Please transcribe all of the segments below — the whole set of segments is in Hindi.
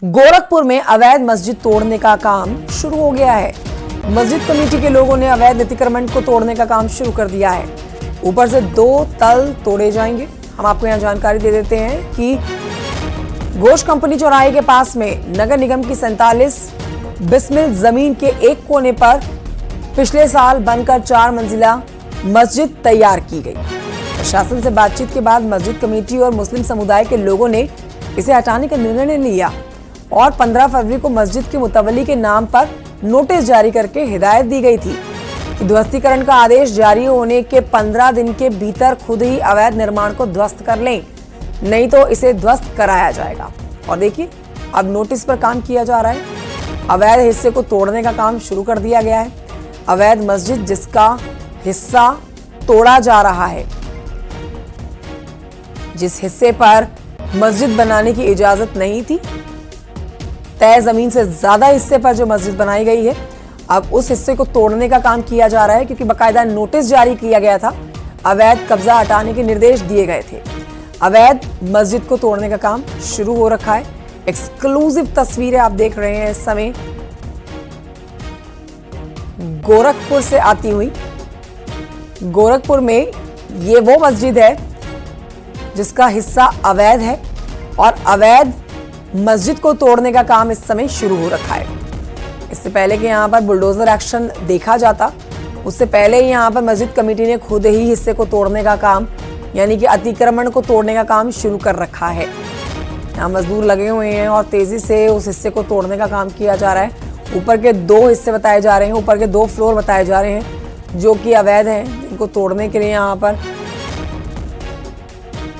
गोरखपुर में अवैध मस्जिद तोड़ने का काम शुरू हो गया है। मस्जिद कमेटी के लोगों ने अवैध अतिक्रमण को तोड़ने का काम शुरू कर दिया है। ऊपर से 2 तल तोड़े जाएंगे। हम आपको यहां जानकारी दे देते हैं कि गोश्त कंपनी चौराहे के पास में नगर निगम की 47 बिस्मिल जमीन के एक कोने पर पिछले साल बनकर 4 मंजिला मस्जिद तैयार की गई। प्रशासन से बातचीत के बाद मस्जिद कमेटी और मुस्लिम समुदाय के लोगों ने इसे हटाने का निर्णय लिया और 15 फरवरी को मस्जिद के मुतवल्ली के नाम पर नोटिस जारी करके हिदायत दी गई थी कि ध्वस्तीकरण का आदेश जारी होने के 15 दिन के भीतर खुद ही अवैध निर्माण को ध्वस्त कर लें, नहीं तो इसे ध्वस्त कराया जाएगा। और देखिए, अब नोटिस पर काम किया जा रहा है। अवैध हिस्से को तोड़ने का काम शुरू कर दिया गया है। अवैध मस्जिद जिसका हिस्सा तोड़ा जा रहा है, जिस हिस्से पर मस्जिद बनाने की इजाजत नहीं थी, तय जमीन से ज्यादा हिस्से पर जो मस्जिद बनाई गई है, अब उस हिस्से को तोड़ने का काम किया जा रहा है, क्योंकि बाकायदा नोटिस जारी किया गया था। अवैध कब्जा हटाने के निर्देश दिए गए थे। अवैध मस्जिद को तोड़ने का काम शुरू हो रखा है। एक्सक्लूसिव तस्वीरें आप देख रहे हैं इस समय गोरखपुर से आती हुई। गोरखपुर में ये वो मस्जिद है जिसका हिस्सा अवैध है और अवैध मस्जिद को तोड़ने का काम इस समय शुरू हो रखा है। इससे पहले कि यहां पर बुलडोजर एक्शन देखा जाता, उससे पहले ही यहां पर मस्जिद कमेटी ने खुद ही हिस्से को तोड़ने का काम, यानी कि अतिक्रमण को तोड़ने का काम शुरू कर रखा है। यहाँ मजदूर लगे हुए हैं और तेजी से उस हिस्से को तोड़ने का काम किया जा रहा है। ऊपर के 2 हिस्से बताए जा रहे हैं, ऊपर के 2 फ्लोर बताए जा रहे हैं जो कि अवैध हैं, जिनको तोड़ने के लिए यहाँ पर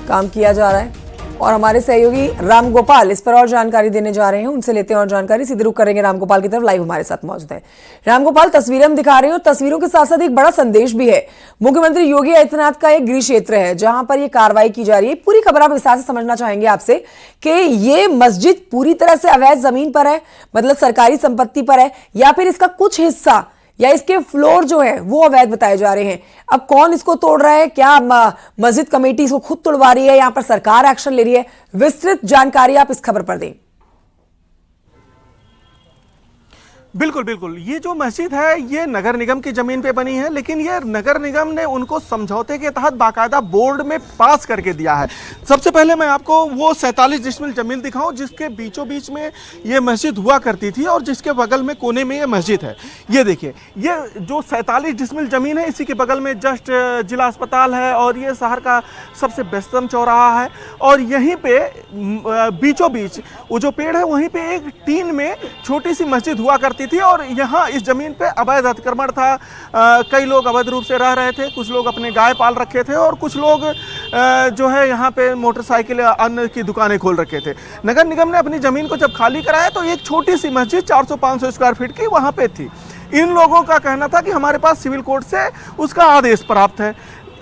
काम किया जा रहा है। और हमारे सहयोगी रामगोपाल इस पर और जानकारी देने जा रहे हैं। उनसे लेते हैं और जानकारी। सीधे रुख करेंगे रामगोपाल की तरफ, लाइव हमारे साथ मौजूद है। रामगोपाल, तस्वीरें हम दिखा रहे हैं और तस्वीरों के साथ साथ एक बड़ा संदेश भी है। मुख्यमंत्री योगी आदित्यनाथ का एक गृह क्षेत्र है जहां पर यह कार्रवाई की जा रही है। पूरी खबर आप विस्तार से समझना चाहेंगे आपसे कि ये मस्जिद पूरी तरह से अवैध जमीन पर है, मतलब सरकारी संपत्ति पर है, या फिर इसका कुछ हिस्सा या इसके फ्लोर जो है वो अवैध बताए जा रहे हैं। अब कौन इसको तोड़ रहा है? क्या मस्जिद कमेटी इसको खुद तोड़वा रही है? यहां पर सरकार एक्शन ले रही है? विस्तृत जानकारी आप इस खबर पर दें। बिल्कुल बिल्कुल, ये जो मस्जिद है ये नगर निगम की जमीन पे बनी है, लेकिन ये नगर निगम ने उनको समझौते के तहत बाकायदा बोर्ड में पास करके दिया है। सबसे पहले मैं आपको वो 47 डिसमिल जमीन दिखाऊं जिसके बीचों बीच में ये मस्जिद हुआ करती थी और जिसके बगल में कोने में ये मस्जिद है। ये देखिए, ये जो 47 डिसमिल जमीन है इसी के बगल में जस्ट जिला अस्पताल है और ये शहर का सबसे व्यस्तम चौराहा है। और यहीं पे बीचों बीच वो जो पेड़ है वहीं पे एक टीन में छोटी सी मस्जिद हुआ करती थी और यहाँ इस जमीन पे अवैध अतिक्रमण था। कई लोग अवैध रूप से रह रहे थे, कुछ लोग अपने गाय पाल रखे थे और कुछ लोग जो है यहाँ पे मोटरसाइकिल अन्य की दुकानें खोल रखे थे। नगर निगम ने अपनी जमीन को जब खाली कराया तो एक छोटी सी मस्जिद 400-500 स्क्वायर फीट की वहाँ पे थी। इन लोगों का कहना था कि हमारे पास सिविल कोर्ट से उसका आदेश प्राप्त है,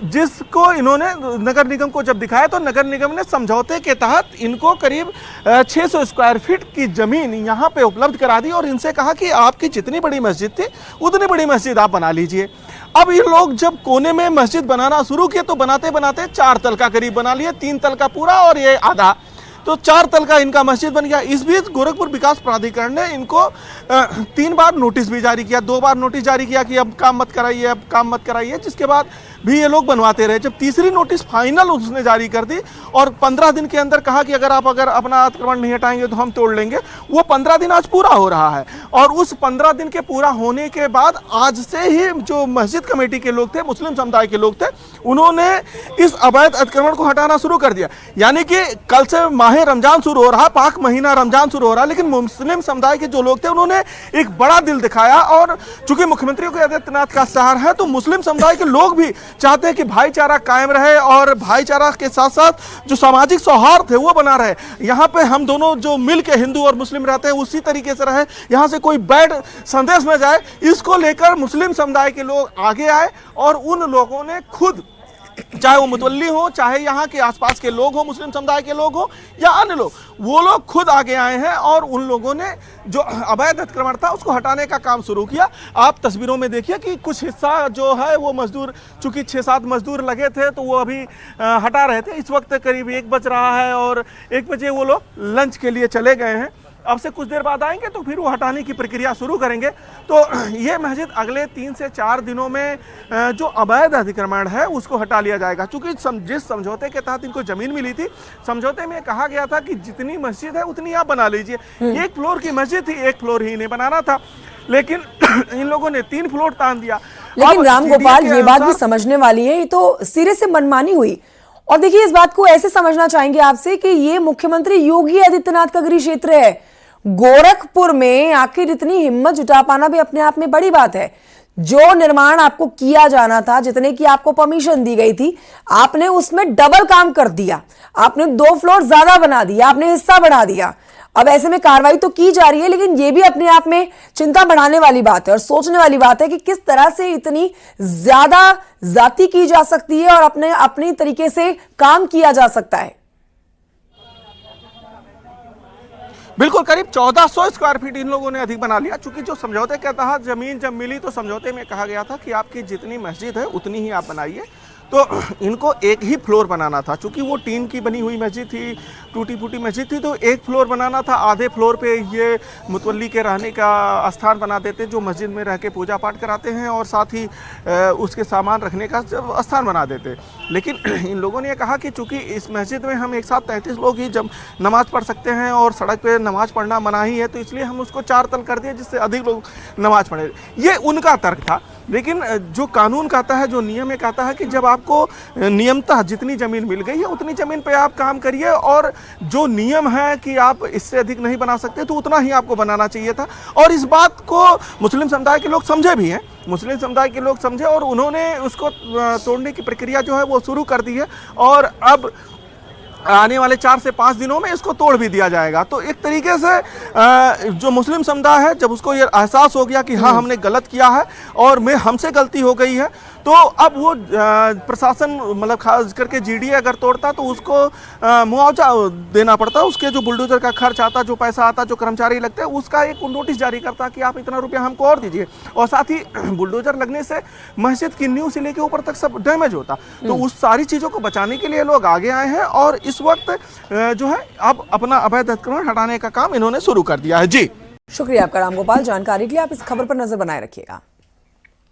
जिसको इन्होंने नगर निगम को जब दिखाया तो नगर निगम ने समझौते के तहत इनको करीब 600 स्क्वायर फीट की जमीन यहाँ पे उपलब्ध करा दी और इनसे कहा कि आपकी जितनी बड़ी मस्जिद थी उतनी बड़ी मस्जिद आप बना लीजिए। अब ये लोग जब कोने में मस्जिद बनाना शुरू किए तो बनाते बनाते 4 तल का करीब बना लिए, 3 तल का पूरा और ये आधा, तो 4 तल का इनका मस्जिद बन गया। इस बीच गोरखपुर विकास प्राधिकरण ने इनको 3 बार नोटिस भी जारी किया, 2 बार नोटिस जारी किया कि अब काम मत कराइए, अब काम मत कराइए, जिसके बाद भी ये लोग बनवाते रहे। जब तीसरी नोटिस फाइनल उसने जारी कर दी और 15 दिन के अंदर कहा कि अगर अपना अतिक्रमण नहीं हटाएंगे तो हम तोड़ लेंगे, वो 15 दिन आज पूरा हो रहा है। और उस 15 दिन के पूरा होने के बाद आज से ही जो मस्जिद कमेटी के लोग थे, मुस्लिम समुदाय के लोग थे, उन्होंने इस अवैध अतिक्रमण को हटाना शुरू कर दिया। यानी कि कल से माह रमजान शुरू हो रहा, पाक महीना रमजान शुरू हो रहा, लेकिन मुस्लिम समुदाय के जो लोग थे उन्होंने एक बड़ा दिल दिखाया। और चूंकि मुख्यमंत्री योगी आदित्यनाथ का शहर है तो मुस्लिम समुदाय के लोग भी चाहते हैं कि भाईचारा कायम रहे और भाईचारा के साथ साथ जो सामाजिक सौहार्द है वो बना रहे। यहाँ पे हम दोनों जो मिल के हिंदू और मुस्लिम रहते हैं उसी तरीके से रहे, यहाँ से कोई बैड संदेश न जाए, इसको लेकर मुस्लिम समुदाय के लोग आगे आए और उन लोगों ने खुद, चाहे वो मुतवल्ली हो, चाहे यहाँ के आसपास के लोग हो, मुस्लिम समुदाय के लोग हो या अन्य लोग, वो लोग खुद आगे आए हैं और उन लोगों ने जो अवैध अतिक्रमण था उसको हटाने का काम शुरू किया। आप तस्वीरों में देखिए कि कुछ हिस्सा जो है वो मजदूर, चूंकि 6-7 मजदूर लगे थे तो वो अभी हटा रहे थे। इस वक्त करीब 1 बज रहा है और 1 बजे वो लोग लंच के लिए चले गए हैं। अब से कुछ देर बाद आएंगे तो फिर वो हटाने की प्रक्रिया शुरू करेंगे। तो ये मस्जिद अगले 3 से 4 दिनों में जो अवैध अतिक्रमण है उसको हटा लिया जाएगा। चूंकि जिस समझौते के तहत इनको जमीन मिली थी, समझौते में कहा गया था कि जितनी मस्जिद है उतनी आप बना लीजिए। 1 फ्लोर की मस्जिद थी, 1 फ्लोर ही इन्हें बनाना था, लेकिन इन लोगों ने 3 फ्लोर तान दिया। लेकिन राम गोपाल, ये बात भी समझने वाली है, ये तो सिरे से मनमानी हुई। और देखिए, इस बात को ऐसे समझना चाहेंगे आपसे कि ये मुख्यमंत्री योगी आदित्यनाथ का गृह क्षेत्र है। गोरखपुर में आखिर इतनी हिम्मत जुटा पाना भी अपने आप में बड़ी बात है। जो निर्माण आपको किया जाना था, जितने की आपको परमिशन दी गई थी, आपने उसमें डबल काम कर दिया। आपने 2 फ्लोर ज्यादा बना दिया, आपने हिस्सा बढ़ा दिया। अब ऐसे में कार्रवाई तो की जा रही है, लेकिन यह भी अपने आप में चिंता बढ़ाने वाली बात है और सोचने वाली बात है कि किस तरह से इतनी ज्यादा जाति की जा सकती है और अपने तरीके से काम किया जा सकता है। बिल्कुल, करीब 1400 स्क्वायर फीट इन लोगों ने अधिक बना लिया। चूंकि जो समझौते के तहत जमीन जब मिली तो समझौते में कहा गया था कि आपकी जितनी मस्जिद है उतनी ही आप बनाइए। तो इनको 1 ही फ्लोर बनाना था। चूंकि वो टीन की बनी हुई मस्जिद थी, टूटी फूटी मस्जिद थी, तो 1 फ्लोर बनाना था। आधे फ्लोर पे ये मुतवल्ली के रहने का स्थान बना देते, जो मस्जिद में रह के पूजा पाठ कराते हैं, और साथ ही उसके सामान रखने का स्थान बना देते। लेकिन इन लोगों ने कहा कि चूंकि इस मस्जिद में हम एक साथ 33 लोग ही जब नमाज पढ़ सकते हैं और सड़क पे नमाज पढ़ना मनाही है, तो इसलिए हम उसको 4 तल कर दिए जिससे अधिक लोग नमाज पढ़े। ये उनका तर्क था। लेकिन जो कानून कहता है, जो नियम में कहता है कि जब आपको नियमतः जितनी ज़मीन मिल गई है उतनी ज़मीन पे आप काम करिए, और जो नियम है कि आप इससे अधिक नहीं बना सकते तो उतना ही आपको बनाना चाहिए था। और इस बात को मुस्लिम समुदाय के लोग समझे भी हैं, मुस्लिम समुदाय के लोग समझे और उन्होंने उसको तोड़ने की प्रक्रिया जो है वो शुरू कर दी है। और अब आने वाले 4 से 5 दिनों में इसको तोड़ भी दिया जाएगा। तो एक तरीके से जो मुस्लिम समुदाय है, जब उसको ये एहसास हो गया कि हाँ हमने गलत किया है और हमसे गलती हो गई है, तो अब वो प्रशासन, मतलब खास करके जीडीए अगर तोड़ता तो उसको मुआवजा देना पड़ता। उसके जो बुलडोजर का खर्च आता, जो पैसा आता, जो कर्मचारी लगते हैं, उसका एक नोटिस जारी करता कि आप इतना रुपया हमको और दीजिए। और साथ ही बुलडोजर लगने से मस्जिद की नींव से लेके ऊपर तक सब डैमेज होता। तो उस सारी चीज़ों को बचाने के लिए लोग आगे आए हैं और इस वक्त जो है अब अपना अवैध अतिक्रमण हटाने का काम इन्होंने शुरू कर दिया है। जी शुक्रिया आपका राम गोपाल, जानकारी के लिए। आप इस खबर पर नजर बनाए रखिएगा।